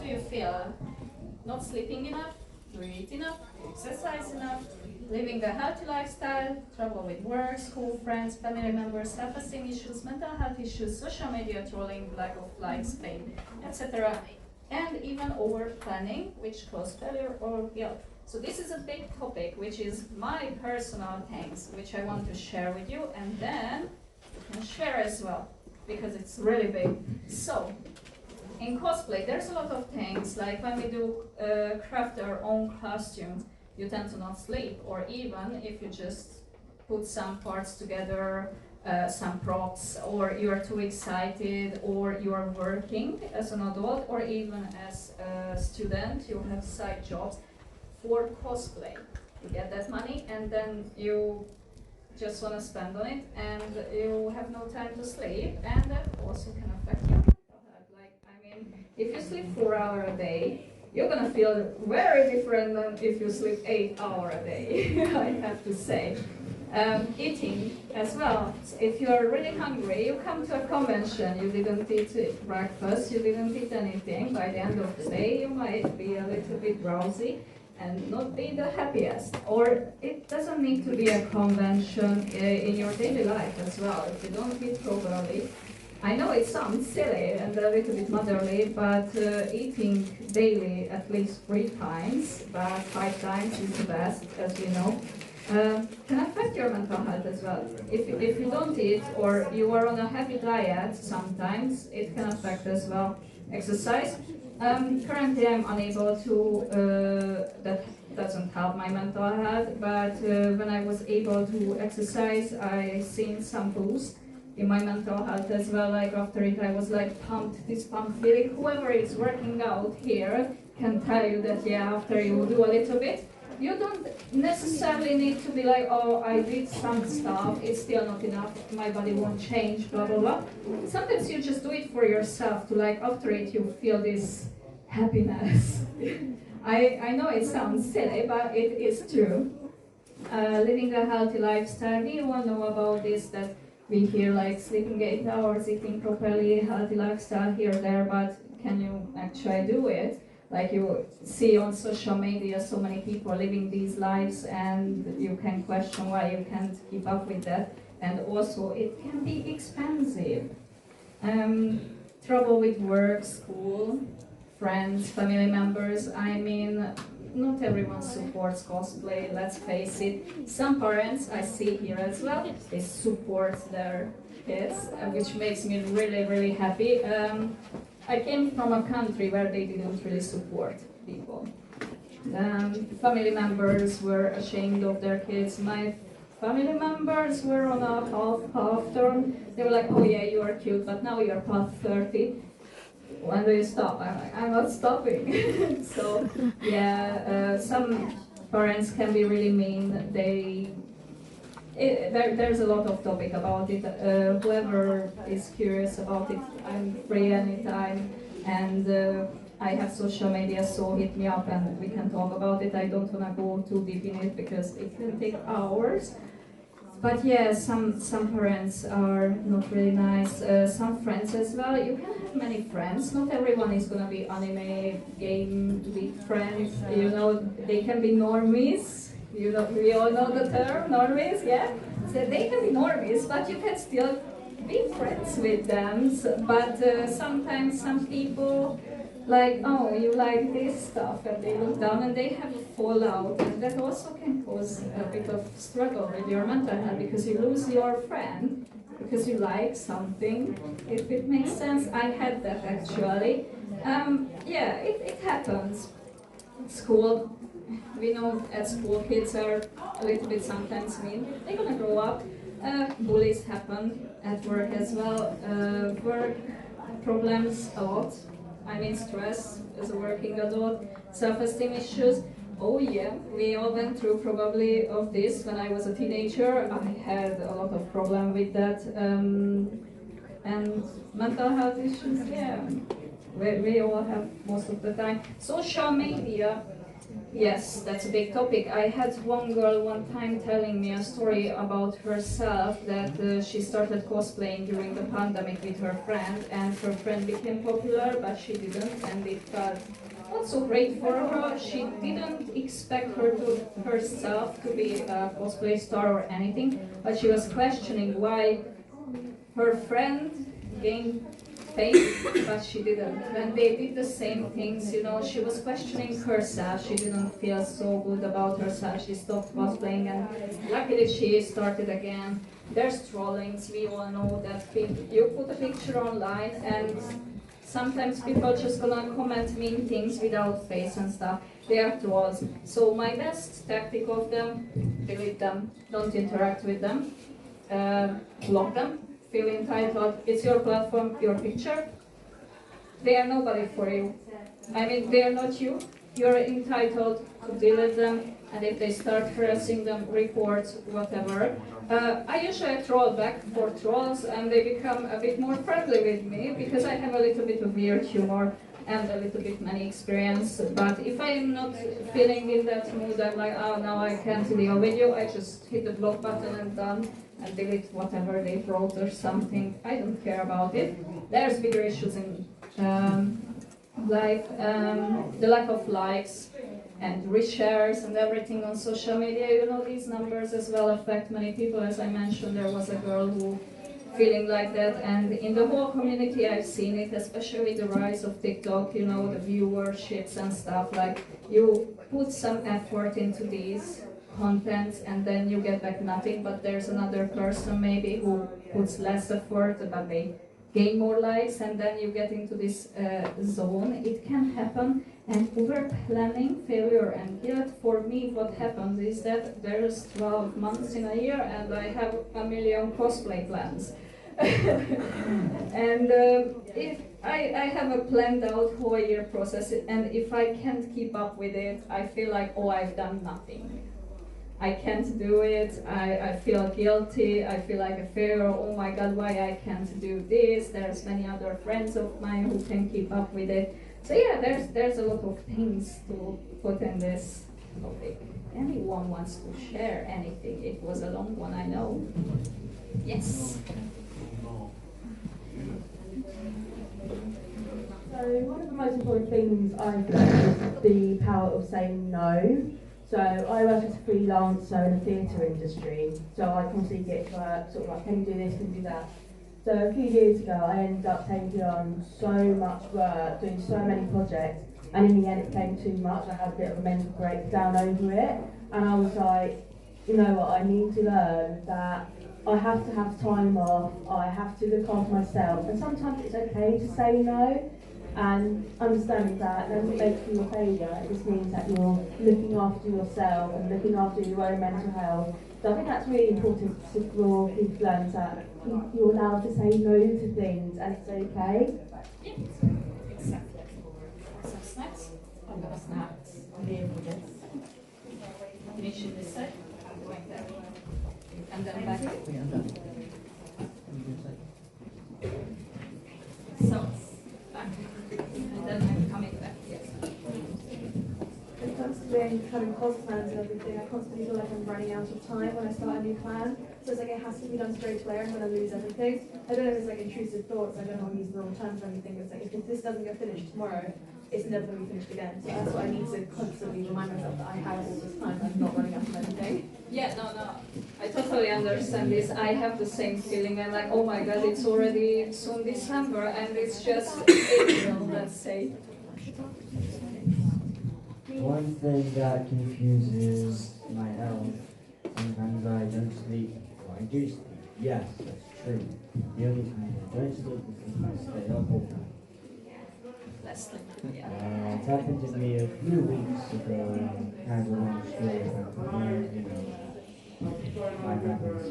you feel? Not sleeping enough? Do you eat enough? Do you exercise enough? Living a healthy lifestyle? Trouble with work, school, friends, family members, self-esteem issues, mental health issues, social media trolling, lack of likes, pain, etc. And even over planning, which cause failure or guilt. So this is a big topic, which is my personal things, which I want to share with you, and then you can share as well, because it's really big. So, in cosplay, there's a lot of things, like when we do craft our own costumes, you tend to not sleep, or even if you just put some parts together, some props, or you are too excited, or you are working as an adult, or even as a student, you have side jobs for cosplay. You get that money, and then you just want to spend on it, and you have no time to sleep, and that also can affect your mental health. Like, I mean, if you sleep 4 hours a day, you're gonna feel very different than if you sleep 8 hours a day, I have to say. Eating as well. So if you're really hungry, you come to a convention, you didn't eat breakfast, you didn't eat anything, by the end of the day you might be a little bit drowsy and not be the happiest. Or it doesn't need to be a convention in your daily life as well. If you don't eat properly, I know it sounds silly and a little bit motherly, but eating daily at least 3 times, but 5 times is the best, as you know, can affect your mental health as well. If you don't eat, or you are on a heavy diet, sometimes it can affect as well. Exercise. Currently I'm unable to, that doesn't help my mental health, but when I was able to exercise, I seen some boost in my mental health as well. Like after it, I was like pumped, this pump feeling. Whoever is working out here can tell you that, yeah, after you do a little bit, you don't necessarily need to be like, oh, I did some stuff, it's still not enough, my body won't change, blah, blah, blah. Sometimes you just do it for yourself, to like, after it, you feel this happiness. I know it sounds silly, but it is true. Living a healthy lifestyle, we all know about this, that we hear like sleeping 8 hours, eating properly, healthy lifestyle here, there, but can you actually do it? Like you see on social media so many people living these lives, and you can question why you can't keep up with that. And also it can be expensive. Trouble with work, school, friends, family members. I mean, not everyone supports cosplay, let's face it. Some parents, I see here as well, they support their kids, which makes me really, really happy. I came from a country where they didn't really support people. Family members were ashamed of their kids. My family members were on a half term. They were like, oh yeah, you are cute, but now you're past 30. When do you stop? I'm like, I'm not stopping. So yeah, some parents can be really mean. There's a lot of topic about it. Whoever is curious about it, I'm free anytime, and I have social media, so hit me up and we can talk about it. I don't want to go too deep in it because it can take hours. But yeah, some parents are not really nice. Some friends as well. You can have many friends. Not everyone is gonna be anime game big friends. You know, they can be normies. You know, we all know the term normies, yeah. So they can be normies, but you can still be friends with them. So, but sometimes some people like, oh, you like this stuff, and they look down and they have a fallout, and that also can cause a bit of struggle with your mental health, because you lose your friend because you like something. If it makes sense, I had that actually. Yeah, it happens. School, we know at school kids are a little bit sometimes mean. They're gonna grow up. Bullies happen at work as well. Work problems a lot. I mean, stress as a working adult, self-esteem issues. Oh yeah, we all went through probably of this when I was a teenager. I had a lot of problem with that. And mental health issues, yeah, we all have most of the time. Social media, Yes, that's a big topic. I had one girl one time telling me a story about herself that she started cosplaying during the pandemic with her friend, and her friend became popular, but she didn't, and it felt not so great for her. She didn't expect herself to be a cosplay star or anything, but she was questioning why her friend gained fame, but she didn't. When they did the same things, she was questioning herself. She didn't feel so good about herself. She stopped cosplaying, and luckily she started again. There's trollings. We all know that you put a picture online, and sometimes people just gonna comment mean things without face and stuff. They are trolls. So my best tactic of them: delete them. Don't interact with them. Block them. Feel entitled. It's your platform, your picture. They are nobody for you. I mean, they are not you. You're entitled to delete them, and if they start harassing them, reports, whatever. I usually troll back for trolls, and they become a bit more friendly with me because I have a little bit of weird humor and a little bit money experience. But if I'm not feeling in that mood, I'm like, oh, now I can't deal with you. I just hit the block button and done, and delete whatever they wrote or something. I don't care about it. There's bigger issues in the lack of likes and reshares and everything on social media. These numbers as well affect many people. As I mentioned, there was a girl who feeling like that, and in the whole community I've seen it, especially with the rise of TikTok, the viewerships and stuff. Like, you put some effort into these contents and then you get back nothing, but there's another person maybe who puts less effort but they gain more likes, and then you get into this zone. It can happen, and over planning, failure and guilt. For me, what happens is that there's 12 months in a year and I have a million cosplay plans. And if I have a planned out whole year process, and if I can't keep up with it, I feel like, oh, I've done nothing. I can't do it, I feel guilty, I feel like a failure, oh my god, why I can't do this. There's many other friends of mine who can keep up with it. So yeah, there's a lot of things to put in this topic. Anyone wants to share anything? It was a long one, I know. Yes? So one of the most important things I've learned is the power of saying no. So I work as a freelancer in the theatre industry, so I constantly get work, sort of like, can you do this, can you do that? So a few years ago I ended up taking on so much work, doing so many projects, and in the end it became too much. I had a bit of a mental breakdown over it, and I was like, you know what, I need to learn that I have to have time off, I have to look after myself, and sometimes it's okay to say no. And understanding that doesn't make you a failure, it just means that you're looking after yourself and looking after your own mental health. So I think that's really important for people to learn, that you're allowed to say no to things and it's okay. Yeah, exactly. Some snacks? I'm gonna snacks. Finish it this side, I'm going there. And then back. So, and then I'm coming back, yes. When it comes to having cost plans and everything, I constantly feel like I'm running out of time when I start a new plan. So it's like it has to be done straight away, I'm going to lose everything. I don't know if it's like intrusive thoughts, I don't know if I'm using the wrong terms or anything, but it's like if this doesn't get finished tomorrow, it's never going to be finished again. So that's why I need to constantly remind myself that I have all this time, I'm not running out of anything. Yeah, no. I totally understand this. I have the same feeling. I'm like, oh my god, it's already soon December and it's just April, let's say. One thing that confuses my health, sometimes I don't sleep, or I do sleep. Yes, that's true. The only time I don't sleep is if I stay up all night. Less sleep, yeah. It happened to me a few weeks ago, kind of a long story about life happens.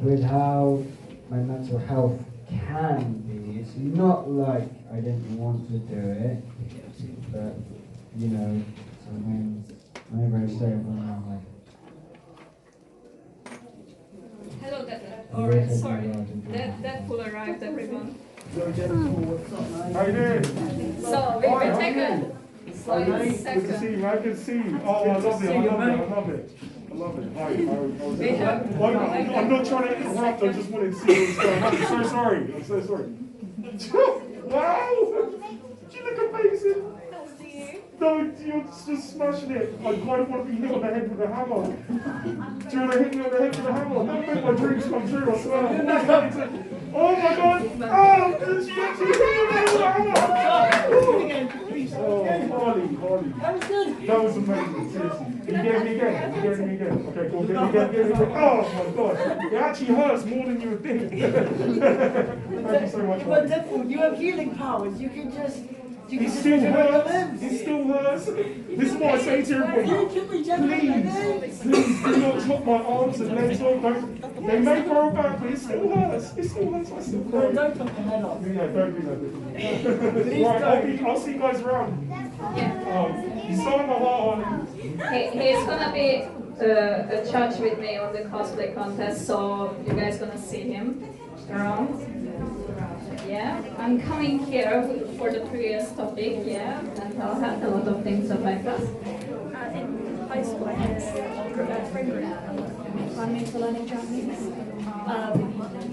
With how my mental health can be, it's not like I didn't want to do it, but sometimes whenever I stay up all night, I'm like, Alright, sorry. Deadpool arrived, everyone. How you doing? So we take a Hi, mate. second. Good to see you, man. Good to see you. Oh, I love it. I love it. I love it. Hi. I'm not trying to interrupt. I just wanted to see what's going on. I'm so sorry. I'm so sorry. Wow! You look amazing. No, you're just smashing it. I kind of want to be hit on the head with a hammer. Do you want to hit me on the head with a hammer? Don't make my dreams come true, I swear. Oh my god! Oh, did she actually hit me on the head with a hammer? Oh, Harley. That was good. That was amazing, seriously. Can you get me again? Can you get me again? Okay, cool. Get me again. Oh my god. It actually hurts more than you would think. Thank you so much, But Harley. Deadpool, you have healing powers. You can just. It still hurts. It still hurts. This is what I say to everybody. Please do not chop my arms and legs off. They may grow back, but it still hurts. It still hurts. I still cry. Don't chop the head off. Yeah, don't do that. Right, I'll see you guys around. He's starting my heart on. He's gonna be a judge with me on the cosplay contest, so you guys gonna see him around. Yeah, I'm coming here for the previous topic, yeah, mental health, a lot of things affect us. In high school, I had a friend group planning for learning Japanese.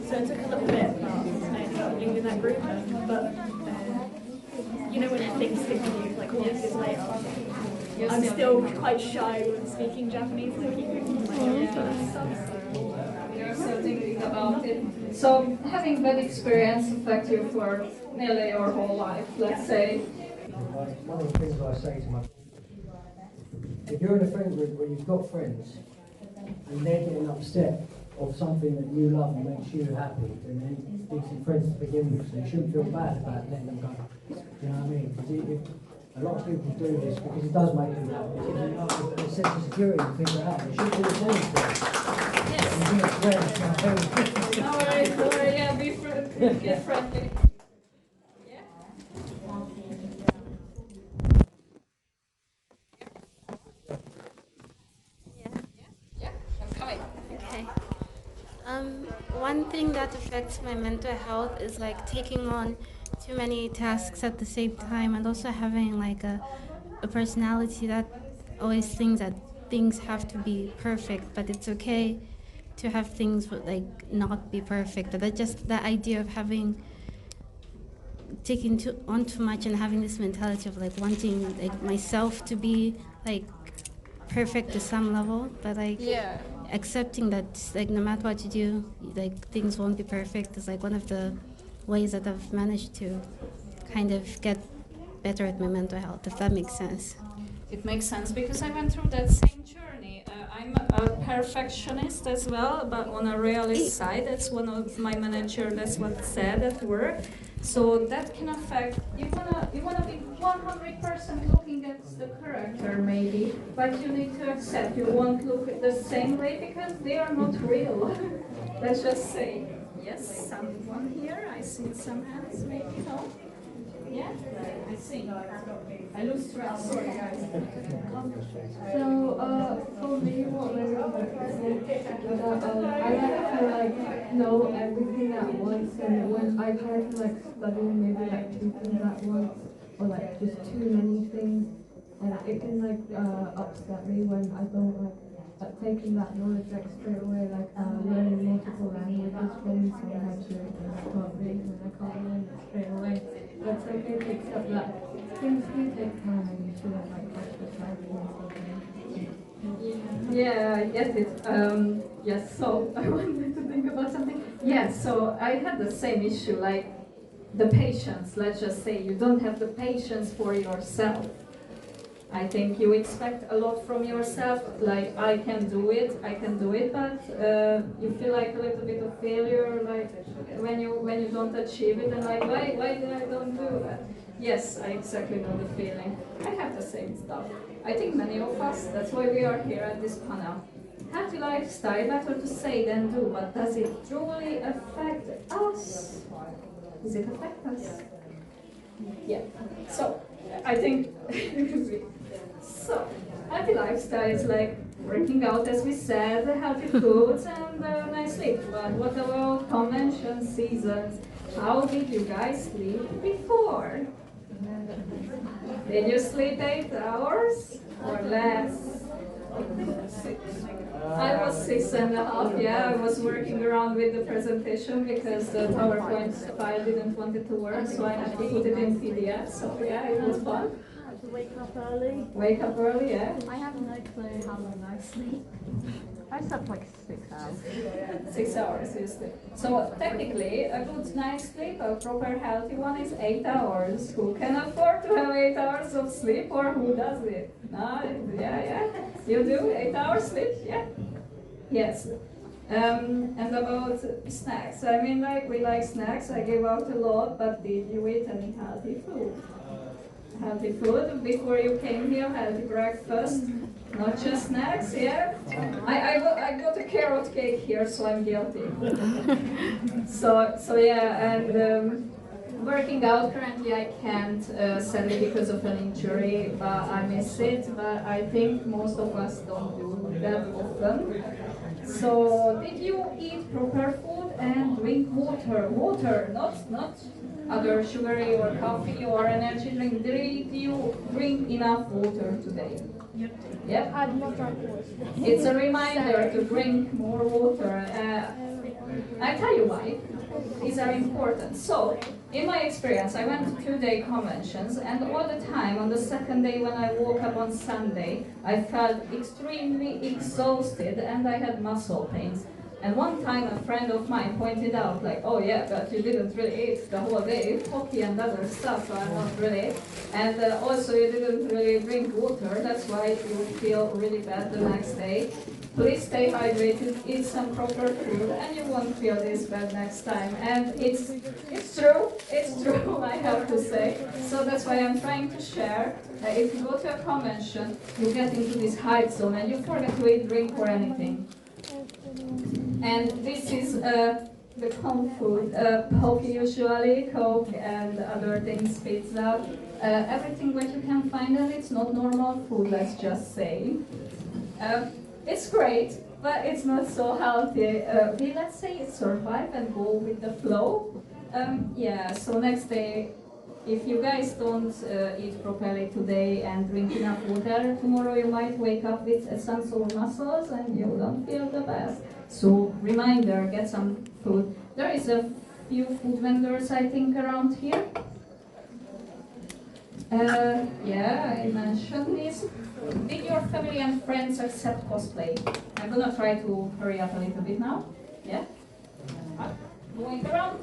So it took a little bit, but I ended up being in that group. But you know when things stick with you, like all these years later, I'm still quite shy when speaking Japanese. I keep thinking like and stuff. You're still thinking about it. So having that experience affect you for nearly your whole life, let's say. One of the things I say to my if you're in a friend group where you've got friends and they're getting upset of something that you love and makes you happy, then they're decent friends to begin with, so you shouldn't feel bad about letting them go. You know what I mean? Because a lot of people do this because it does make them happy. It's a sense of security to figure it out. They should do the same thing. Yes. Alright, yeah, be friendly. Yeah. Yeah, I'm coming. Okay. One thing that affects my mental health is like taking on too many tasks at the same time, and also having like a personality that always thinks that things have to be perfect, but it's okay to have things like not be perfect. But that's just the idea of having taking on too much and having this mentality of like wanting like myself to be like perfect to some level, but like accepting that like no matter what you do, like things won't be perfect is like one of the ways that I've managed to kind of get better at my mental health, if that makes sense. It makes sense because I went through that same journey. I'm a perfectionist as well, but on a realist side. That's one of my manager. That's what said at work. So that can affect. You wanna be 100% looking at the character maybe, but you need to accept you won't look the same way because they are not real. Let's just say yes. Someone here. I see some hands. Maybe no. Yeah, I see. I lose track. Sorry, guys. So, for me, what really affects me is that I like to know everything at once, and when I try to study maybe two things at once, or just too many things, and it can upset me when I don't taking that knowledge straight away, learning multiple languages from sometimes I can't read and I can't learn it straight away. But it's okay to accept that things do take time and you shouldn't rush the cycle. Yeah, I get it. Yes, so I wanted to think about something. Yeah, so I had the same issue, like the patience. Let's just say you don't have the patience for yourself. I think you expect a lot from yourself, like I can do it, but you feel like a little bit of failure, like when you don't achieve it, and like why did I don't do that? Yes, I exactly know the feeling. I have the same stuff. I think many of us, that's why we are here at this panel. Happy lifestyle, better to say than do, but does it truly affect us? Does it affect us? Yeah. So I think So, healthy lifestyle is like working out, as we said, healthy foods, and nice sleep. But what about convention seasons? How did you guys sleep before? Did you sleep 8 hours or less? I was 6.5, yeah. I was working around with the presentation because the PowerPoint file didn't want it to work, so I had to put it in PDF. So yeah, it was fun. To wake up early. Wake up early, yeah. I have no clue how long I sleep. I slept like 6 hours. 6 hours you sleep. So technically, a good night's sleep, a proper healthy one, is 8 hours. Who can afford to have 8 hours of sleep, or who does it? No, yeah. You do 8 hours sleep, yeah. Yes. And about snacks. I mean, like, we like snacks. I gave out a lot, but did you eat any healthy food? Healthy food before you came here, healthy breakfast, not just snacks, yeah? I got a carrot cake here, so I'm guilty. so yeah, and working out currently I can't, sadly, because of an injury, but I miss it, but I think most of us don't do that often. So, did you eat proper food and drink water? Water, not other sugary or coffee or energy drink. Did you drink enough water today? Yep. I've not drunk water. It's a reminder to drink more water. I tell you why. These are important. So, in my experience, I went to 2-day conventions, and all the time, on the second day when I woke up on Sunday, I felt extremely exhausted and I had muscle pains. And one time a friend of mine pointed out, like, oh yeah, but you didn't really eat the whole day, hockey and other stuff, so I'm not really. And also you didn't really drink water, that's why you feel really bad the next day. Please stay hydrated, eat some proper food, and you won't feel this bad next time. And it's true, I have to say. So that's why I'm trying to share. If you go to a convention, you get into this hype zone and you forget to eat, drink, or anything. And this is the home food, Coke usually, Coke and other things, pizza, everything what you can find, and it's not normal food, let's just say. It's great, but it's not so healthy. Let's say survive and go with the flow. Yeah, so next day, if you guys don't eat properly today and drink enough water, tomorrow you might wake up with some sore muscles and you don't feel the best. So reminder, get some food. There is a few food vendors, I think, around here. Yeah, I mentioned this. Did your family and friends accept cosplay? I'm gonna try to hurry up a little bit now. Yeah? Going around.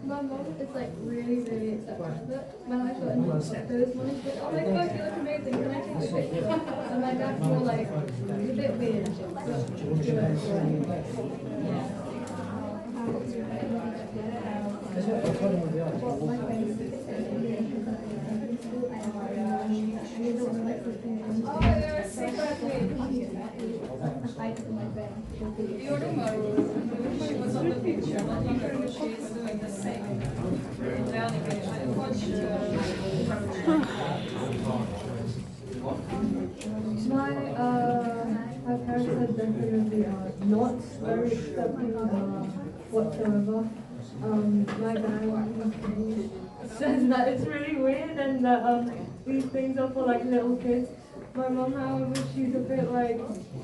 My mom is like really accepting of it. When I got into cosplay this morning, she's like, oh my gosh, you look amazing, can I take a picture? And my dad's more like, it's a bit weird. Oh, you're secretly. Your room, she was on the picture, but you heard she is doing the same. In the animation, watch My parents are definitely not very accepting whatsoever. My dad says that it's really weird and that these things are for like little kids. My mom, however, she's a bit like,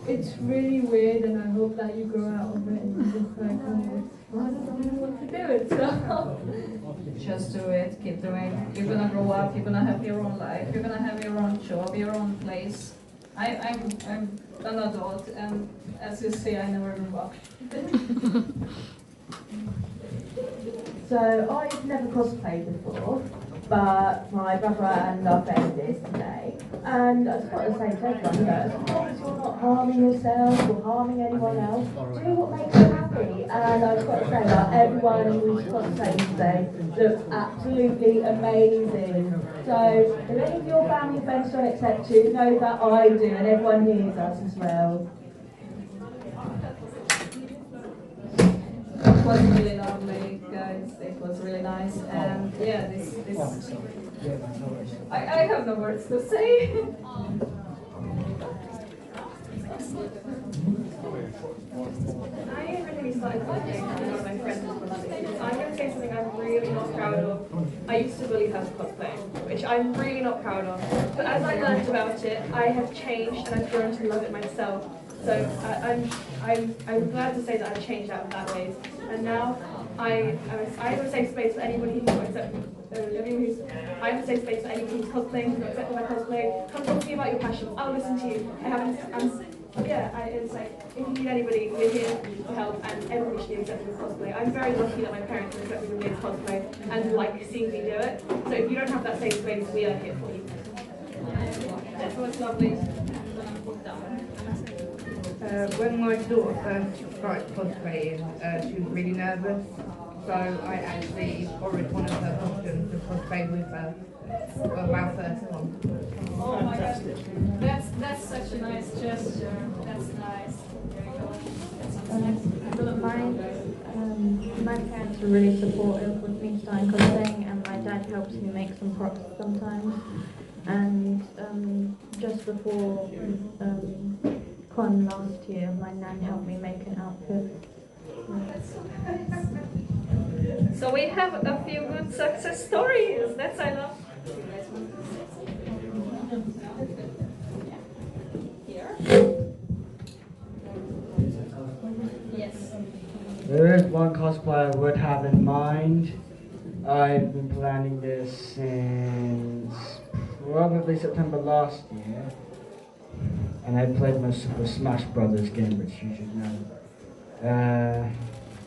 it's really weird and I hope that you grow out of it, and I'm just like, oh, I don't know what to do it, so. Just do it, keep doing it. You're gonna grow up, you're gonna have your own life, you're gonna have your own job, your own place. I'm an adult, and as you see, I never grew up. So I've never cosplayed before, but my brother and our friend did today. And I just got to say to everyone, as long as you're not harming yourself or harming anyone else, do what makes you happy. And I've got to say that everyone who's cosplaying today looks absolutely amazing. So if any of your family and friends don't accept you, know that I do, and everyone hears us as well. It was really lovely, guys. It was really really nice. And yeah, this Yeah, no worries. I have no words to say. I originally started cosplaying because one of my friends was cosplaying. I'm going to say something I'm really not proud of. I used to bully her for cosplaying, which I'm really not proud of. But as I learned about it, I have changed and I've grown to love it myself. So I'm glad to say that I've changed out of that ways. And now I have a safe space for anybody who's not accepting. I have a safe space for anybody who's cosplaying, who's not accepting my cosplay. Come talk to me about your passion. I'll listen to you. It's like, if you need anybody, we're here to help, and everybody should be accepted as cosplay. I'm very lucky that my parents are accepting me as cosplay and like seeing me do it. So if you don't have that safe space, we are here for you. That was lovely. When my daughter first started cosplaying, she was really nervous, so I actually borrowed one of her costumes to cosplay with her on our first one. Oh my god, that's such a nice gesture. That's nice. There you go. My parents are really supportive with me starting cosplaying, and my dad helps me make some props sometimes. And just before con last year, my nan helped me make an outfit. So we have a few good success stories. That's I love. Here. Yes. There is one cosplay I would have in mind. I've been planning this since probably September last year. And I played my Super Smash Brothers game, which you should know.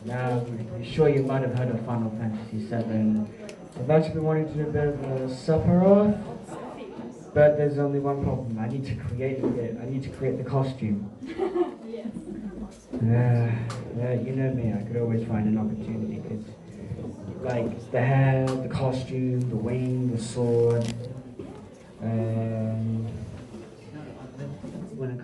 Now, I'm sure you might have heard of Final Fantasy VII. I've actually been wanting to do a bit of a Sephiroth, but there's only one problem. I need to create it. I need to create the costume. You know me, I could always find an opportunity, because like the hair, the costume, the wing, the sword, when it comes